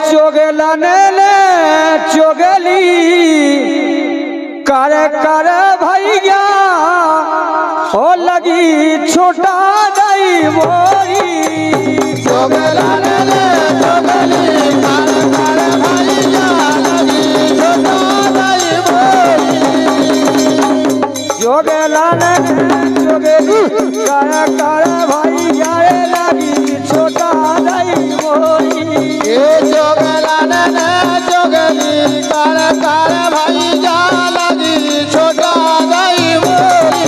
चोगला ने चोगली कर कर भैया हो लगी छोटा दई मोरी चोगला ने चोगली कर कर भैया लगी छोटा दई मोरी चोगला ने चोगली कर कर भैया लगी छोटा दई मोरी चोगला ने चोगली कर कर भैया लगी छोटा दई मोरी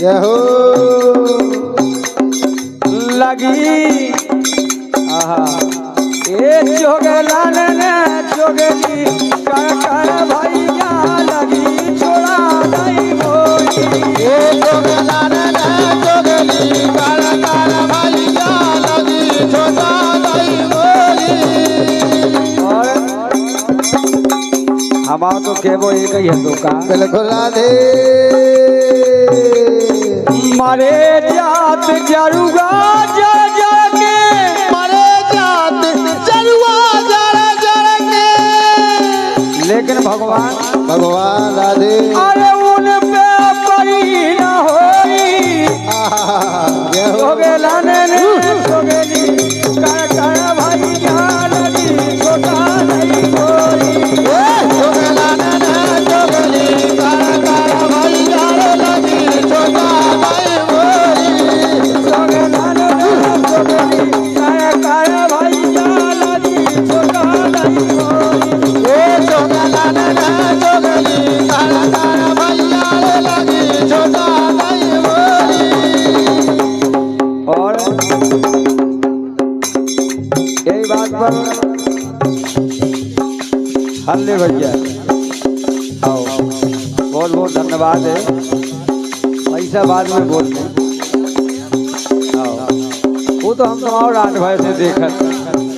यहो लगी ए चोगला ने चोगली कर कर भैया लगी छोड़ा दई मोरी चोगला ने चोगली कर कर भैया लगी छोटा दई मोरी हमारा तो केवो एक ही है दुकान बिल्कुल राधे मारे जात जरुआ जर जर के मरे जात जरुआ जर जर के लेकिन भगवान राधे अरे उन पे परी न होई चोगला ने चोगली कर कर भैया लगी छोटा नहीं मोरी चोगला ने चोगली कर कर भैया लगी छोटा दई मोरी चोगला ने चोगली कर कर भैया लगी छोटा नहीं मोरी चोगला ने चोगली कर कर भैया लगी छोटा दई मोरी और यही बात पर हल्ले भैया आओ बहुत बहुत धन्यवाद है पैसा बाद में बोलते हैं आओ वो तो हम और 8 भाई से देखा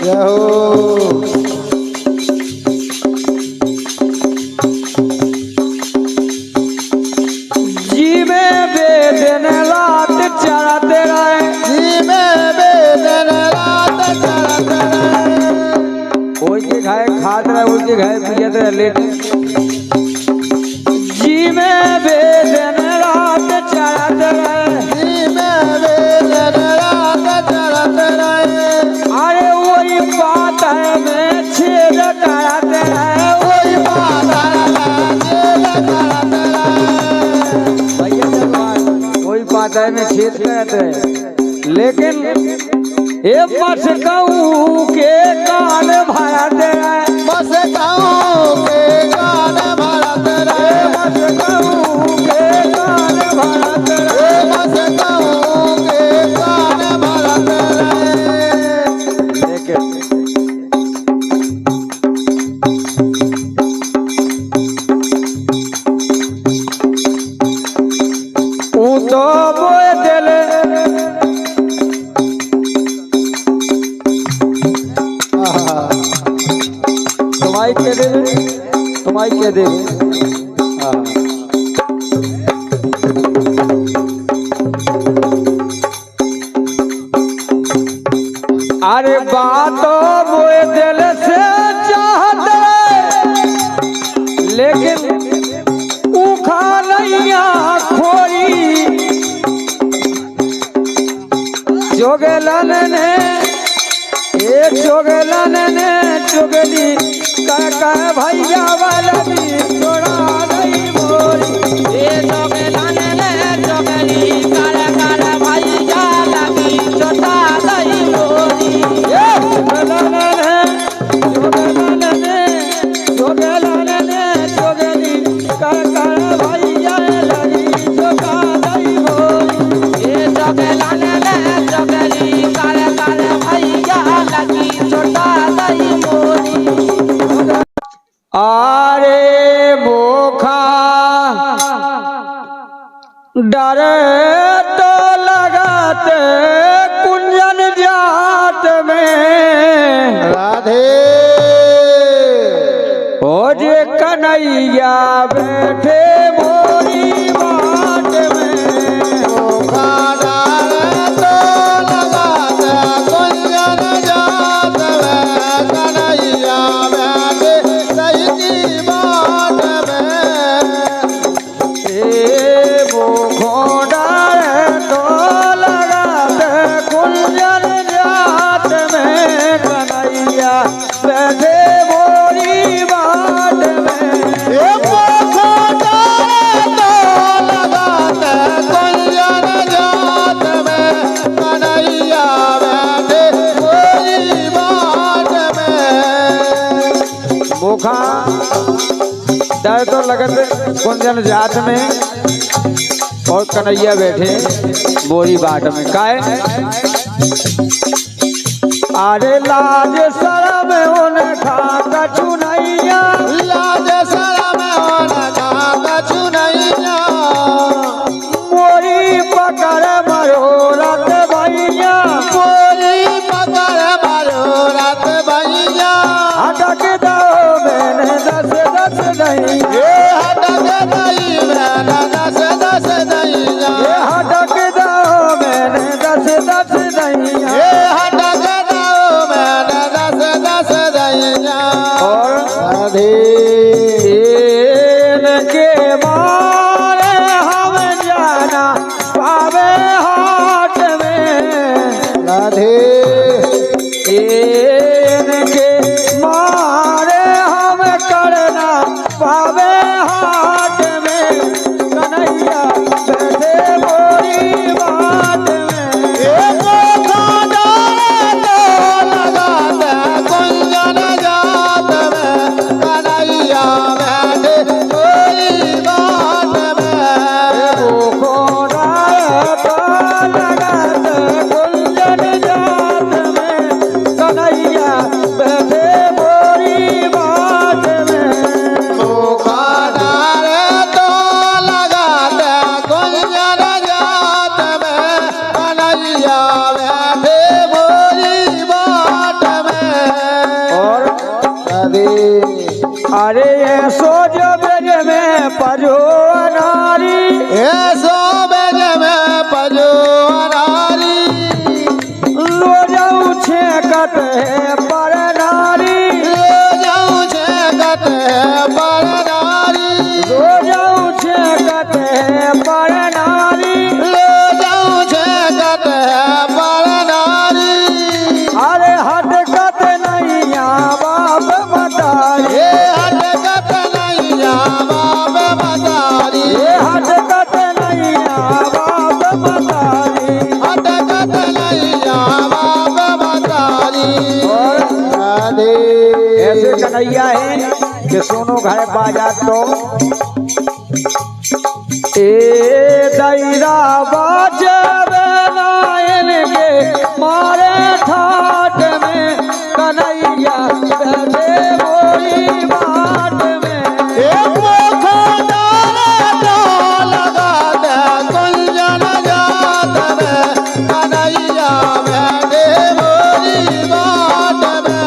यहो जी में बेदन रात चढ़ते रहे जी में बेदन रात चढ़त रहे कोई के खाए खात रहे कोई के खाए पियत रहे लेट जी में बेदन रात चढ़ते रहे जी में बेदन रात चढ़त रहे अरे वही बात है मैं छेद कराते रहे कोई बादल जेल करत रहे भैया भगवान वही बात है मैं छेद कराते रहे लेकिन ये मस्कऊ के कान भरते रहे बस गाँव के गान भरत रहे मस्कऊ के कान भरते रहे बस गाँव के गान भरत रहे लेकिन ऊ तो बोए दिल तुम्हारी के दे तुम्हारी के दे अरे बातों बोए दिल से चाहते लेकिन उखा नैया खोरी चोगलन ने ये चोगलन ने चुगली कर भैया वाला भी छोड़ा नहीं मोरी ये चोगलन ने चुगली कर भैया लगी छोटा नहीं मोरी ये चोगलन ने चोगलन ने चुगली कर भैया लगी छोटा नहीं मोरी ये चोगलन ने चुगली कर भैया लगी छोटा नहीं मोरी आरे मोखा डर तो लगाते कुंजन जात में राधे हो जे कन्हैया बैठे मोरी बाट में धोखा डाल डर तो लगत कुंजन जात में और कन्हैया बैठे बोरी बाट में काहे अरे लाज शरम उन्हें खा कछुनैया लाज शरम उन्हें खा कछुनैया मोरी पकड़ मरोरत भैया मोरी पकड़ मरोरत भैया हटक दो मैंने दस दस नहीं ये हटक दई मैंने दस दस नैया ये हटक दो मैंने दस दस नहीं ये हटक दो मैंने दस दस नैया और अधीन के मारे हम जाना पावे हाट में राधे के मारे हम करना पावे हाट में कन्हैया बैठे बोरी बाट में एक खाना तो लगाते कुंजन जात में कन्हैया बैठे कोई बात में कुंजन जात में कन्हैया बैठे बोरी बाट में वो खाना तो लगाते कुंजन जात में कन्हैया बैठे बोली बात में और राधे अरे ये सोच ब्रज में पजो नारी ये सो बेज में पजो नारी लोजऊ छेकत है पर नारी ले जाऊं छेकत है पर नारी लोजऊ छेकत है पर नारी ले जाऊं छेकत है पर नारी अरे हटकत नैया बाप मतारी ये हटकत नैया बाप मतारी ये हटकत नैया बाप मतारी हटकत नैया बाप मतारी और राधे ऐसे कन्हैया है कि सुनो घर बाजा तो ए दैरा बाजबे नायन के मारे ठाट में कन्हैया बैठे बोरी बाट में एक खाना तो लगाते कुंजन जात में कन्हैया बैठे बोरी बात में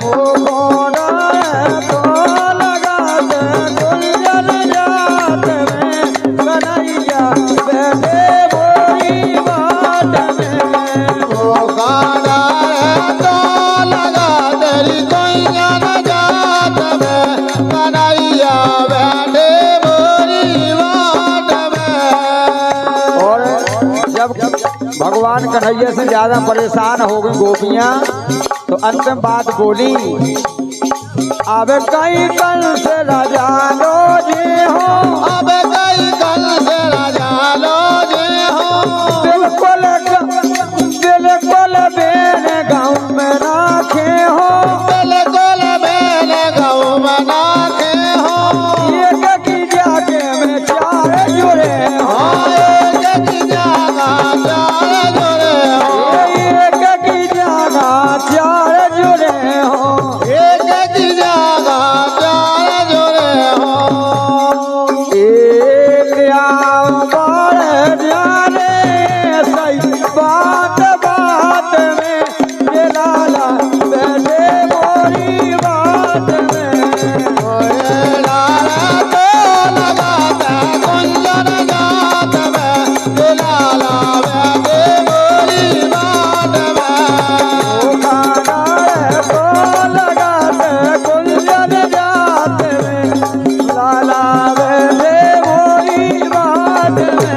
ओ कोना तो लगा दे कुंजन जात में कन्हैया बैठे बोरी बाट में वो खाना तो लगा तेरी कुंजन जात में कन्हैया बैठे बोरी बात में और जब भगवान कन्हैया से ज्यादा परेशान हो गई गोपियां तो अंतिम बात बोली अब कई कल से राजा लो जे हो अब कई कल से राजा लो जे हो बिल्कुल बिल्कुल बेन गाँव में राखे हो बिल्कुल मैंने गऊ बना के हो एक की जाके में चार जुड़े हो एक की जगह चार जुड़े हो एक की जगह चार जुड़े हो एक की जगह चार जुड़े हो एक आओ बड़े जाने सही बात बात में ये लाला बैठे बोरी बात में ओए लाला तो लगाता कुंजन जात में लाला बैठे बोली बात में ओ खाना को लगाते कुंजन जात में लाला बैठे बोरी बात में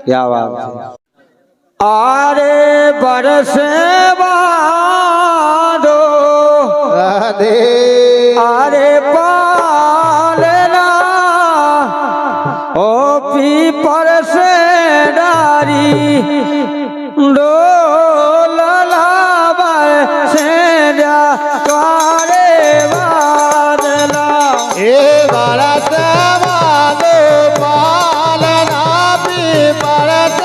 क्या बात है आरे बरसे बादो आरे पालना ओ डोलला बरसे जा तारे बादला। ए बरस बादो पालना भी बरस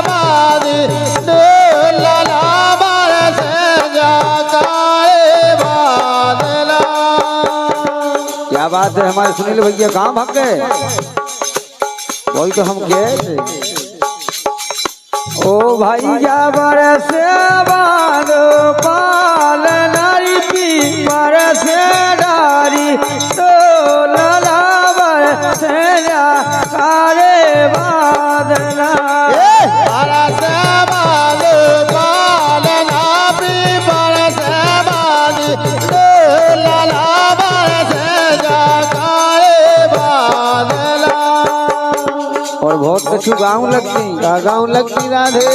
बादी डोलला बरस जाकारे बादला। क्या बात है हमारे सुनील भैया, कहाँ भाग गए? वही तो हम गए थे। ओ भैया बरस बादो पाल नारी पी बरस डारी डोलला बरस जा तारे बादला। बरस बादो पालना भी बरस बादी डोलला बरस जाकारे बादला। और बहुत कछु गाँव लगती गाँव लगती राधे।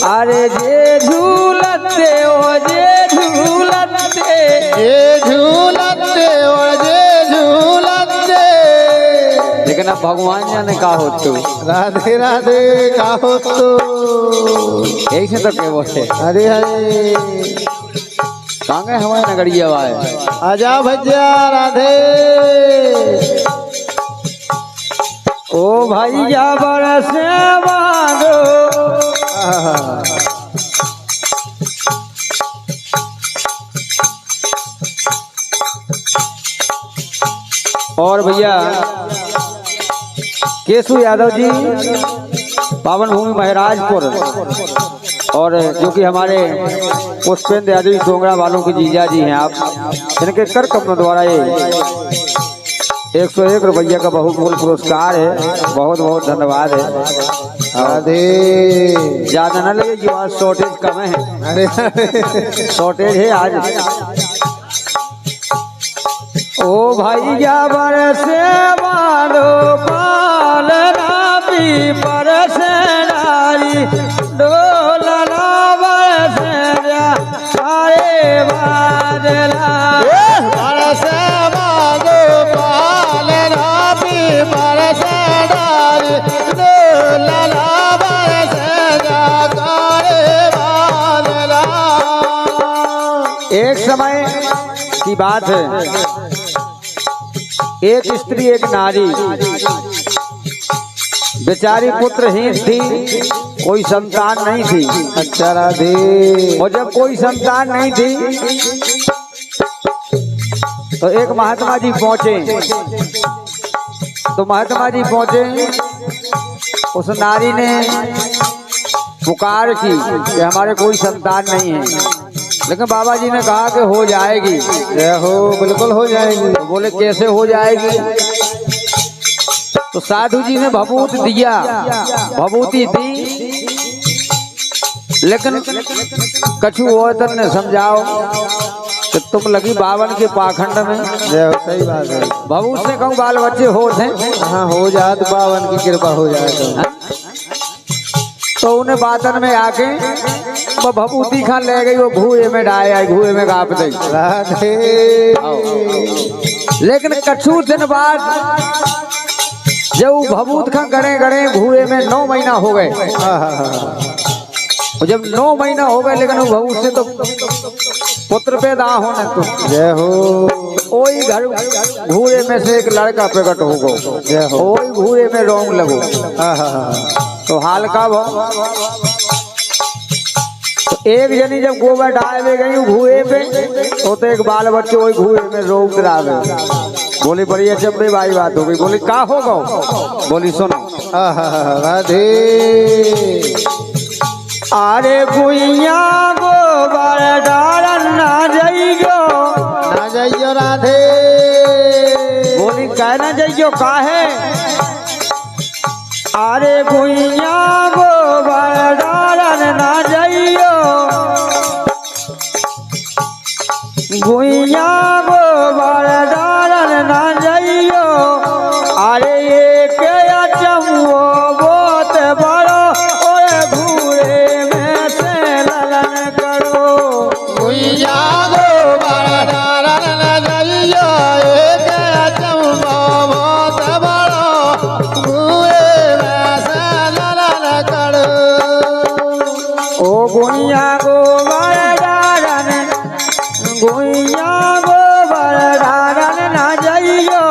अरे जे झूलते ओ जे झूलते ये झूलते और ये झूलते। लेकिन अब भगवान जाने का हो तो राधे राधे का हो तो यही से तो क्या बोलते हरे हरे। कहाँ गए हमारे नगरिया वाले? आजा भैया राधे। ओ भैया बरस बादो और भैया केशु यादव जी पावन भूमि महराजपुर, और जो कि हमारे पुष्पेंद्र यादव डोंगरा वालों के जीजा जी हैं आप, इनके कर कपड़ों द्वारा ये 101 रुपया का बहुमूल्य पुरस्कार है। बहुत बहुत धन्यवाद है। राधे। ज्यादा न लगे कि आज शॉर्टेज कम है, अरे शॉर्टेज है आज। ओ भैया बरस बादो पालना भी बरस डारी डोलना बरस जा तारे बादला। बरस बादो पालना भी बरस डारी डोलला बरस जाकारे बादला। एक समय की बात है, एक स्त्री एक नारी बेचारी पुत्रहीन थी, कोई संतान नहीं थी। अच्छा राधे। और जब कोई संतान नहीं थी तो एक महात्मा जी पहुंचे। तो महात्मा जी पहुंचे, उस नारी ने पुकार की कि हमारे कोई संतान नहीं है, लेकिन बाबा जी ने कहा कि हो जाएगी। जय हो, बिल्कुल हो जाएगी। तो बोले कैसे हो जाएगी? तो साधु जी ने भभूत दिया, भभूति दी, लेकिन कछु औरतन ने समझाओ कि तुम लगी बावन के पाखंड में। जय हो, सही बात है। भभूत से कहूँ बाल बच्चे होते हैं। हाँ हो जात, बावन की कृपा हो जाए तो उन्हें बातन में आके वो भभूति खा ले गई, वो घुए में डाय आई, घुए में गाप दी। राधे। लेकिन कछु दिन बाद जब भभूत खा गड़े गड़े घुए में 9 महीना हो गए। और जब 9 महीना हो गए, लेकिन वो भभूत से तो पुत्र पैदा होने तो जय हो। वही घर घूरे में से एक लड़का प्रकट हो गो। जय हो। वही घूरे में रोंग लगो। तो हाल का भो, तो एक जनी जब गोबर डाले गई घूए पे, तो एक बाल बच्चे वही घूए में रोग करावे। बोली बड़ी अचंभे भाई बात हो गई। बोली का हो गो? बोली सुनो। राधे। अरे गुइया गोबर डालन ना जाइयो, ना जाइयो राधे। बोली कह ना जाइयो काहे? अरे गुइया गोबर डालन ना जाइयो, गुइया गोबर डालन ना जाइयो। अरे ये के अचंभो बहुत बड़ो, और घूरे में से ललन करो। गुइया गोबर डालन ना जाइयो, एक अचंभो बहुत बड़ो, घूरे में से ललन गुइया गोबर डारन गुइया गोबर डारन ना जाइयो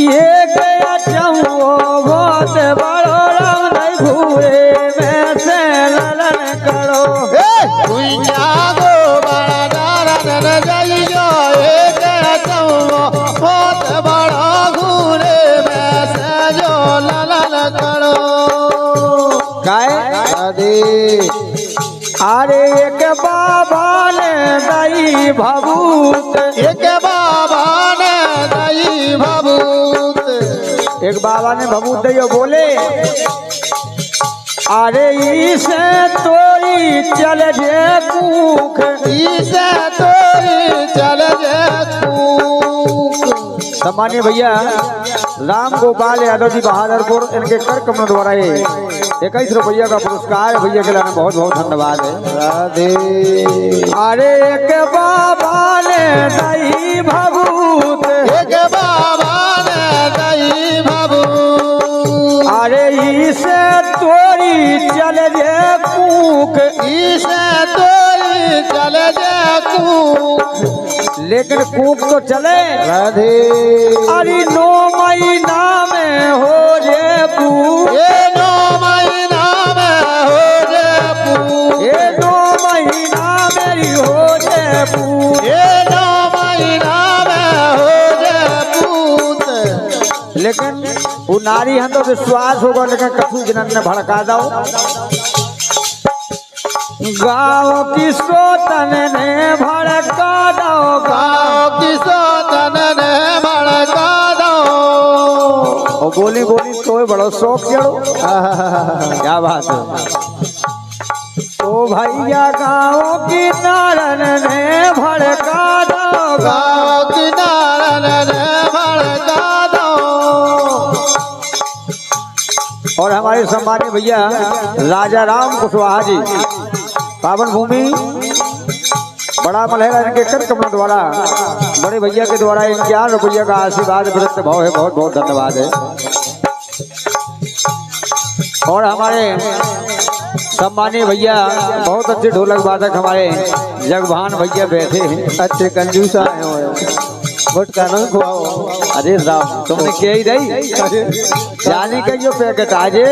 ये गया चमो बहुत बड़ो राम नहीं घूरे में से ललन करो गुइया गोबर डारन जाइयो एक चमो बहुत बड़ा घूरे में से जो ललन करो गाय राधे अरे एक बाबा ने दई भभूत एक बाबा ने दई भभूत एक बाबा ने भभूत दियो बोले अरे इसे तोरी चल जे कूख इसे तोरी चल जे कूख सम्मानीय भैया राम गोपाल यादव जी बहादुरपुर इनके कर कमलों द्वारा 21 रुपया का पुरस्कार भैया के लिए बहुत बहुत धन्यवाद है राधे अरे एक बाबा ने दई भभूत एक बाबा ने दई भभूत अरे इसे तोरी चल जे कूक इसे तोरी चल जे कूख लेकिन कूक तो चले राधे अरे 9 महीना में हो जे कूक ये 9 महीना में हो जे पूत ये 9 महीना मेरी हो जे कूक ये 9 महीना में हो जे पूत लेकिन वो नारी हम तो विश्वास होगा लेकिन कछु जनन ने भड़का दो गाँव की सोतन ने भड़का दो गाँव की सोतन ने भड़का दो और बोली बोली तो बड़ो शौक चढ़ो क्या बात है ओ भैया गाँव की नारन ने भड़का दो गाँव की नारन ने भड़का दो और हमारे सम्मानीय भैया राजा राम कुशवाहा जी पावन भूमि बड़ा मलहरा इनके कर कमलों द्वारा बड़े भैया के द्वारा 51 रुपया का आशीर्वाद वृत्त भाव है बहुत बहुत धन्यवाद है और हमारे सम्मानीय भैया बहुत अच्छे ढोलक वादक हमारे जगभान भैया बैठे हैं अच्छे कंजूस आए हो गुटका न खुआओ अरे राम तुमने क्या ही रही जाने कहियो पैकेट आजे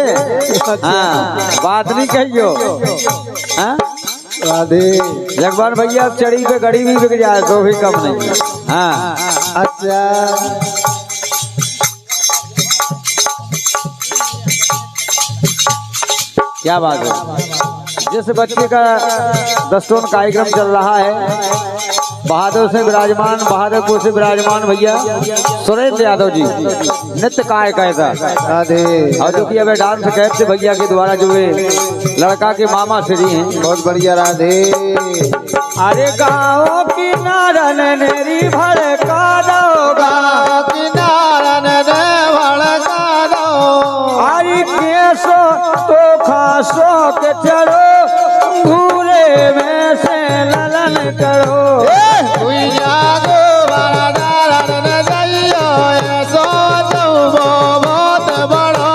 हाँ बात नहीं कहियो हाँ राधे जगवान भैया अब चढ़ी पे गड़ी भी बिक जाए तो भी कम नहीं हाँ अच्छा क्या बात है जिस बच्चे का दस्तोन कार्यक्रम चल रहा है बहादुर से विराजमान बहादुरपुर से विराजमान भैया सुरेश यादव जी नित्य काय कहता राधे और जो कि अब डांस कैप से भैया के द्वारा जो है लड़का के मामा श्री हैं बहुत बढ़िया राधे अरे गाँव की नारन नेरी भड़का दो गाँव की नारन ने भड़का दो अरे केसो तो खासो के चढ़ो घूरे में से ललन करो गुइया गोबर डारन जाइयो ऐसो चौबो बहुत बड़ो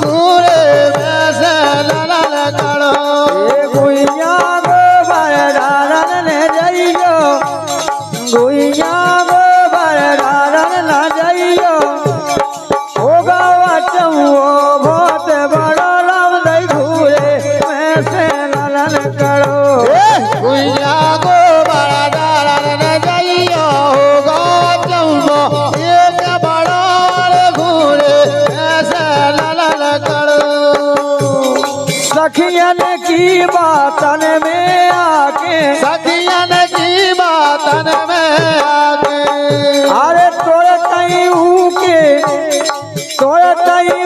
पूरे में से ललन करो ए गुइया गोबर डारन ने जाइयो गुइया गोबर डारन ना जाइयो होगा चमो बहुत बड़ो राम दई घूरे में से ललन करो गुइया गोबर डारन जाइयो होगा चौबो एक बड़ो घूरे ऐसे ललन करो सखियन की बातन में आके सखियन की बातन में आके अरे तोरे तई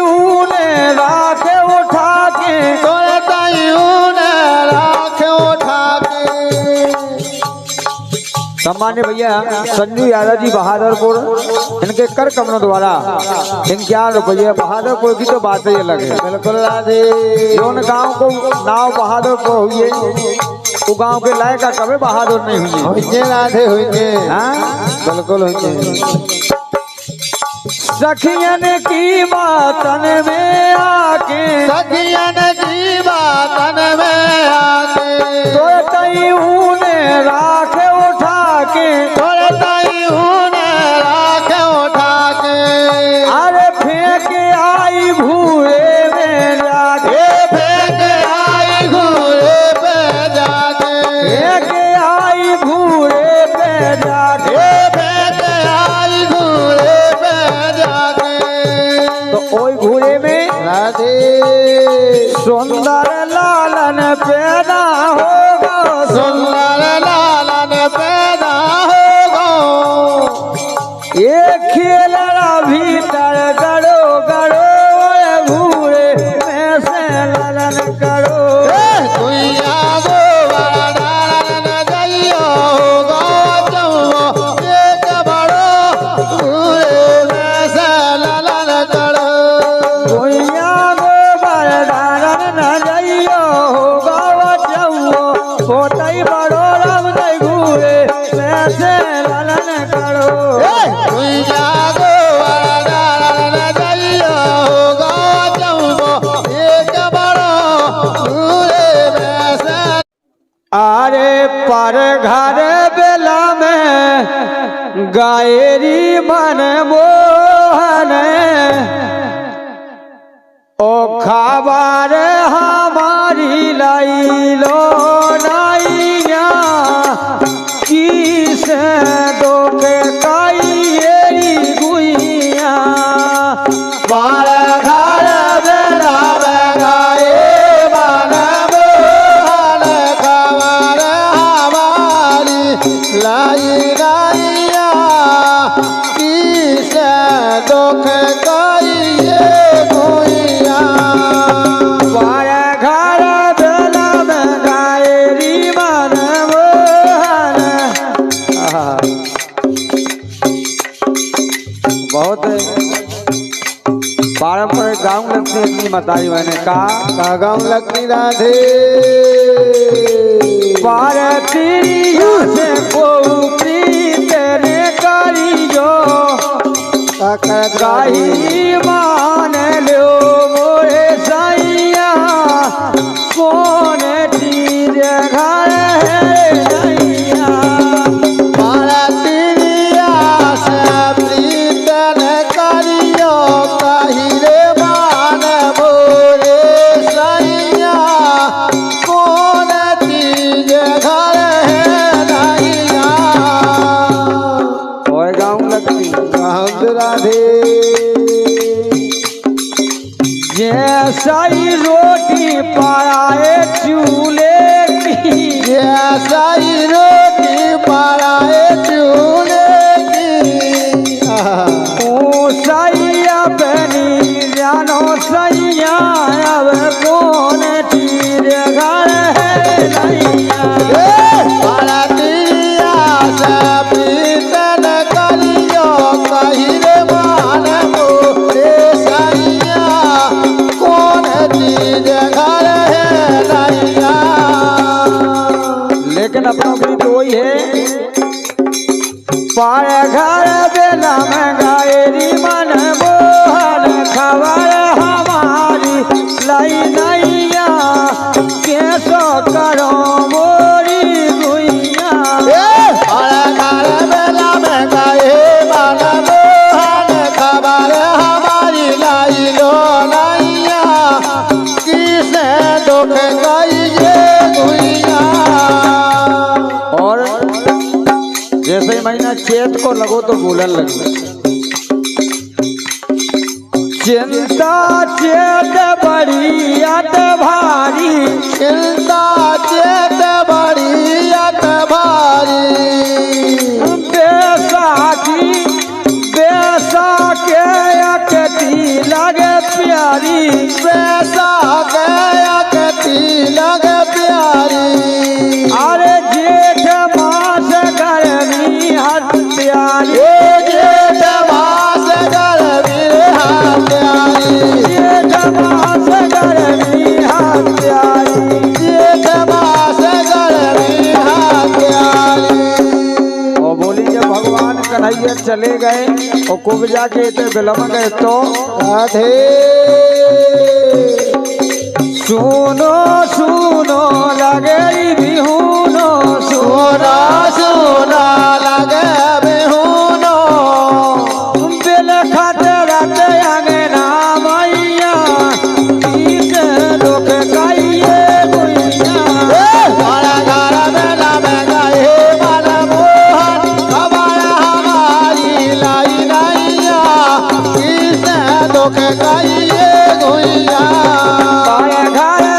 ऊने राखे उठा के तोरे तायूं ने राख उठा के सम्मान्य भैया संजू यादव जी बहादुरपुर इनके कर कमलों द्वारा 51 रुपये बहादुरपुर की तो बात ही अलग है बिल्कुल राधे जोन गांव को नाव बहादुरपुर हुई वो गांव के लायक कभी बहादुर नहीं हुई होइए राधे होइए हाँ? बिल्कुल होइए सखियन की बातन में आके सखियन की बातन में आके लालन पैदा होगा, सुंदर लालन पैदा होगा। ये खेलना भीतर गड़ो गड़ो भूरे में से लालन करो। दुनिया गो लालन जइयो होगा जम्मो एक बड़ो पूरे में से लालन करो। दुनिया को बरदारन न जइयो होगा जम्मो होतई बड़ो रब दई घूरे में से लालन करो। दुनिया गो लालन जइयो होगा जम्मो एक बड़ो पूरे में से। आरे पर घर बेला में गायरी मन मोहन ओ खबर हमारी लाई लो नैया किस दो के काई गुइया। बार घर बेला में गाए मन मोहन खबर हमारी लाई नैया किस दुख कहिए गुइया। पर घर बेला में गायरी मन मोहन। बहुत पारंपरिक गाँव लगती है अपनी मतारी मैंने कहा गाँव लगनी राधे पारतिरिया से को प्रीत रे करियो गाई मान लो मोरे सैया कौन चीज घर है नैया। भारतीया से प्रीतन करियो कही रे मान मोरे सैया कौन चीज घर है नैया। और गाँव लगती राधे जैसा ही रोटी पाए चूल्हे की जैसा ही रोटी पराए चूल्हे की। सैया बनी जानो सैया अब कौन चीज घर है नैया। भारतीया से प्रीतन करियो कही रे मान मोरे सैया कौन चीज घर है नैया। लेकिन अपनों की तो वही है पार घर बेला में गायरी मन मोहन खबर हमारी लाई नैया कैसो करो मोरी गुइया। घर बेला में गाए मन मोहन खबर हमारी लाई लो नैया किसे दुख कहिए गुइया। और जैसे ही महीना चेत को लगो तो बोलन लगी चिंता चेत बड़ी अत भारी चिंता चेत बड़ी अत भारी। बैसाखी बैसाखे अकती लगे प्यारी पैसा गया कती लग प्यारी। अरे जेठ मास गर्मी हत्यारी जेठ मास गर्मी हत्यारी। जेठ मास गर्मी हत्यारी जेठ मास गर्मी हत्यारी। और बोली जब भगवान कन्हैया चले गए और कुब्जा के इतने विलम गए तो राधे सुनो सुनो लगे बिहुनो सोना सोना लगे बिहुनो। बिल खतरत अंगना मैया किस लोक कहिए गुइया। घर घर बेला में गाए मन मोहन खबर हमारी लाई नैया किसे दुख कहिए गुइया। घर घर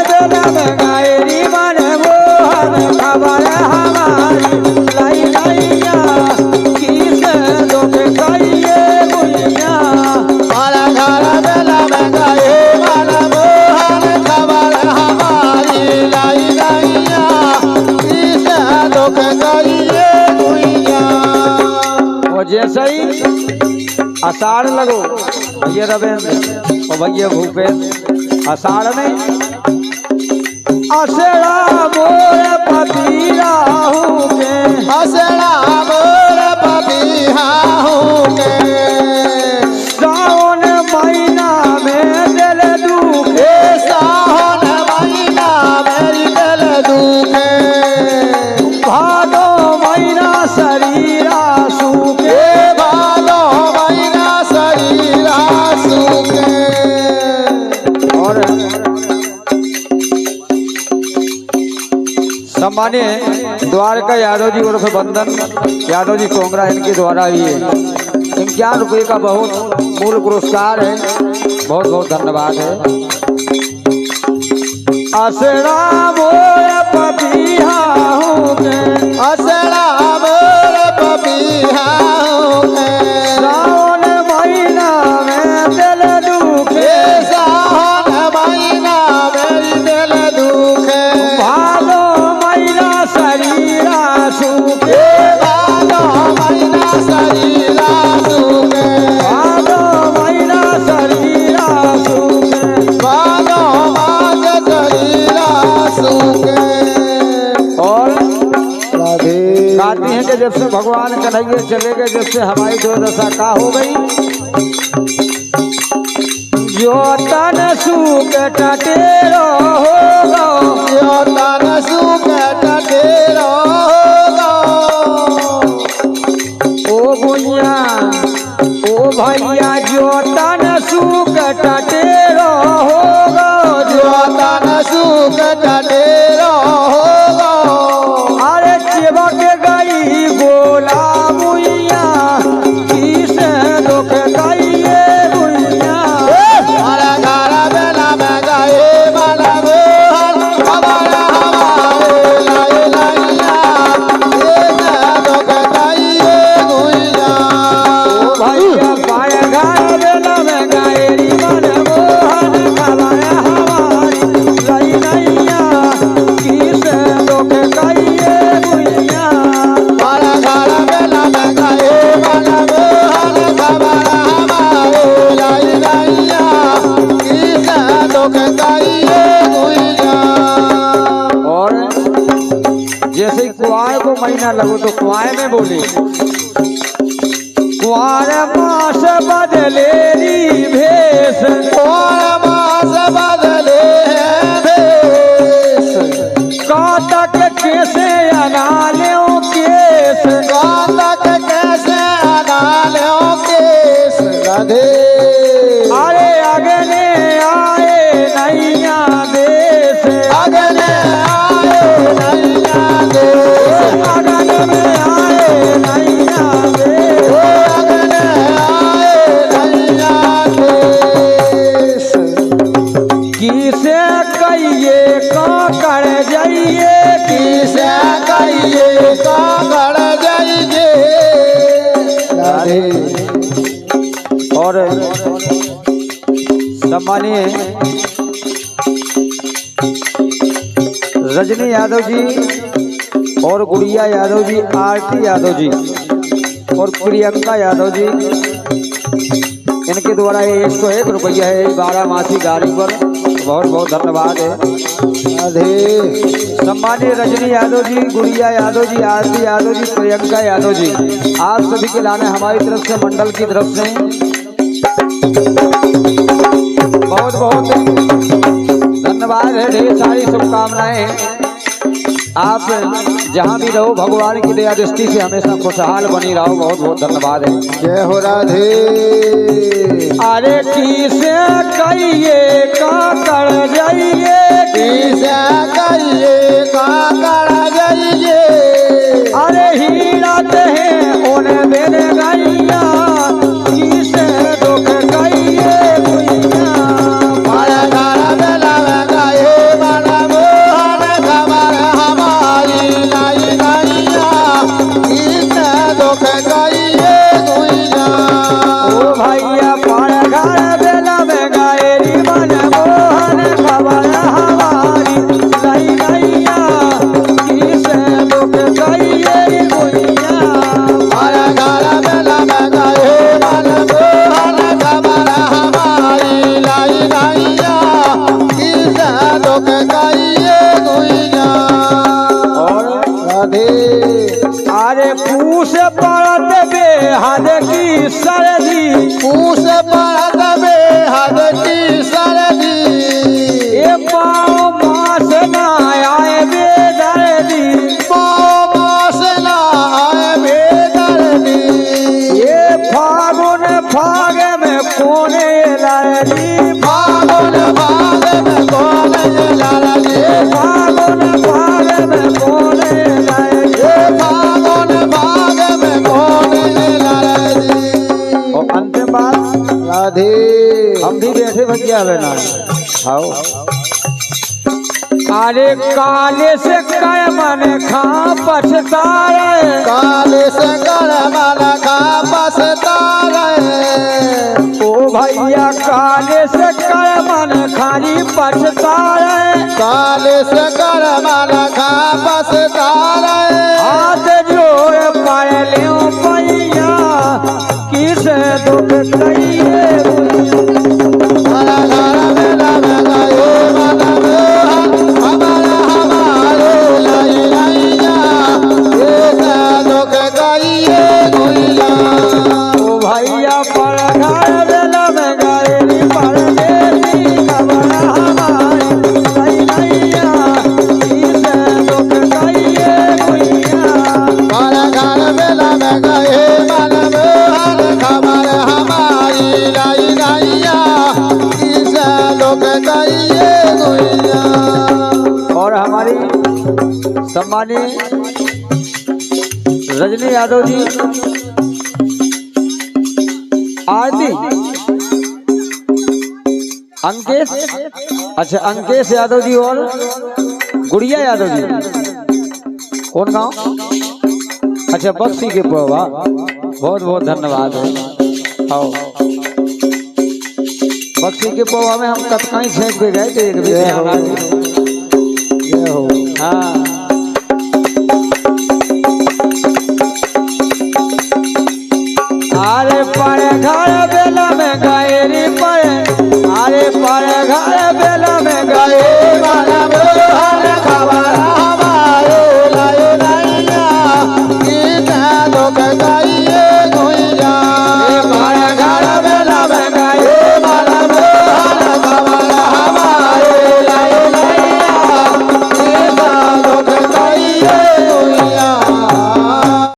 जैसे ही आषाढ़ लगो भैया रवेंद्र और भैया भूपेंद्र, आषाढ़ में असड़ा मोर पपीरा हूँ के, असड़ा मोर पपीहा हूँ के, सावन महीना में दिल दुखे, सावन महीना मेरी दिल दुखे, भादो महीना शरीरा सूखे, भादो महीना शरीरा सूखे। और सम्मानीय द्वारका यादव जी उर्फ बंदन यादव जी टोंगरा, इनके द्वारा ये 51 रुपये का बहुत मूल पुरस्कार है, बहुत बहुत धन्यवाद है। असड़ा मोर पपीहा हूँ के, असड़ा मोर पपीहा हूँ के, सावन महीना में दिल दुखे, सावन महीना मेरी दिल दुखे, भादो महीना शरीरा सूखे, भादो महीना शरीरा सूखे, भादो महीना शरीरा सूखे। भादो मास शरीरा सूखे। और राधे कहती हैं कि जब से भगवान कन्हैया चले गए, जब से हमारी दुर्दशा का हो गई, जो तन सूख टटेरो होगा, यो तन सूखे टटेरो होगा, ओ भैया ओ भैया जो तन सूख टटेरो होगा, यो तन सूख टटेरो होगा, अरे चिबक गई गोला बुइया, किस दुख गई ये बुइया, हमारा घर बेला में गए मन मोहन, हमारा हमारे लाई लाइया, ये दुख गई गुइया। ओ भैया पाए घर बेला में गायरी मन मोहन, खबाया हमारी लई नैया, किस दुख गई ये बुइया, हमारा घर बेला में गए मन मोहन, हमारा हमारे लाई लाइया, किस दुख गई गुइया। और जैसे ही कुआर को महीना लगो तो कुआए में बोले, कुआर मास बदलेरी भेष, और मास बदले हैं भेष, काटक कैसे अनाल्यों केस, कातक कैसे अनाल्यों केस। राधे अरे अगने आए नैया देश, अगने आए नैया देश, अगन में आए नैया देश, ओ अगने आए नैया देश। किसे कहिए का कर जाइए, किसे कहिए कागड़ जाइए। राधे और सम्मानीय रजनी यादव जी और गुड़िया यादव जी, आरती यादव जी और प्रियंका यादव जी, इनके द्वारा ये 101 रुपया है 12 मासी गाड़ी पर, बहुत बहुत धन्यवाद है। राधे सम्मानीय रजनी यादव जी, गुड़िया यादव जी, आरती यादव जी, प्रियंका यादव जी, आप सभी के लाने हमारी तरफ से, मंडल की तरफ से बहुत बहुत धन्यवाद है, ढेर सारी शुभकामनाएं। आप जहाँ भी रहो भगवान की दया दृष्टि से हमेशा खुशहाल बनी रहो, बहुत बहुत धन्यवाद है। जय हो राधे। अरे किसे कहिए का कर जाइए, किसे कहिए कागड़ जाइए। अरे हीरा हैं उन्हें मेरे गैया, किसे दुख गइए गुइया, हमारा घर बेला में गए मन मोहन, खबर हमारी लाई नैया, किसे दुख गइए गुइया। ओ भैया पार घर बेला में गायरी मन मोहन, खबर हमारी लई नैया, जी फागुन भाग में कौन ये लाला जी फागुन भाग में कौन लाए जी ये फागुन भाग में कौन ये लाला जी और अंतिम बात राधे हम भी बैठे भैया है ना आओ अरे काले से काय मन खा पछताए काले से कर मन खा पछताए ओ भैया काले से काय मन खाली पछताए काले से कर मन खा पछताए हाथ जोड़ पाए ले पैया किस दुख कहिए हरा घर में लगाए मन हमारा हमारे लाई लैया ये दुख गइए गुइया ओ भैया पर घर बेला में गए नी पर देवी खबर हमारी सही नैया किस दुख कहिए भैया हरा घर में लगाए मन मोहन खबर हमारी लाई लैया इस दुख गइए गुइया और हमारी सम्मानीय रजनी यादव जी आरती अंकेश अच्छा अंकेश यादव जी और गुड़िया यादव जी कौन गांव अच्छा बक्सी के पोवा बहुत बहुत धन्यवाद है आओ बक्सी के पोवा में हम कतकाई छेक पे गए थे एक भी जय हो हाँ